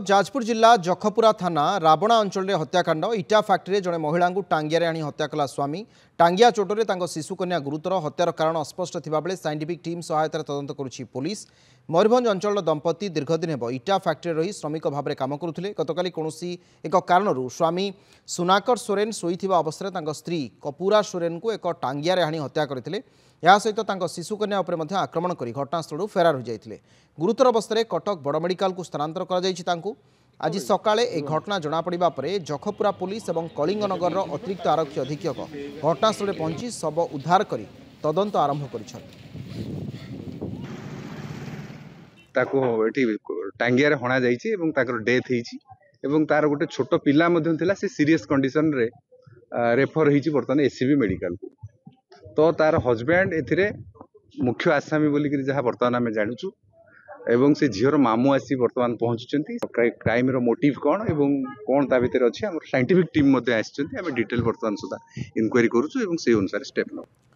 जाजपुर जिला जखपुरा थाना राबणा अंचल हत्याकांड इटा फैक्ट्री जड़े महिला टांगिया आनी हत्या कला स्वामी टांगिया चोटरे शिशुकन्या गुरुतर हत्यार कारण अस्पष्ट थिबा बेले साइंटिफिक टीम सहायतार तदंत करुछि पुलिस। मयूरभंज अंचल दंपति दीर्घदिन हेब इटा फैक्ट्री रही श्रमिक भाव में काम करुले। गतकाली कौनसी एक कारणरू स्वामी सुनाकर सोरेन शोइथिबा अवस्था स्त्री कपूरा सोरेन को एक टांगिया आनी हत्या करथिले। या सहित शिशुकन्या उपर आक्रमण कर घटनास्थल फेरार हो जाते। गुरुतर अवस्था कटक बड़ मेडिकल को स्थानांतर कर आज सकाळे ए घटना जनापड़ा पर जखपुरा पुलिस और कलिंगनगर अतिरिक्त आरक्षी अधीक्षक घटनास्थल पहुंची शव उद्धार कर तदंत आरंभ कर टांगिया हणा जाकर डेथ होती तार गोटे छोट पिला से सीरीयस कंडीशन रे रेफर होती बर्तमान एससीबी मेडिकल को। तो तार हजबैंड ए मुख्य आसामी बोलिक जहाँ बर्तमान आम जानूँ एवं से झीर मामू आसी बर्तमान पहुंची क्राइम रो मोटिव कौन एवं कौन ता भीतर अच्छे साइंटिफिक टीम आम डिटेल बर्तमान सुधा इनक्वारी करुचु से अनुसार स्टेप नौ।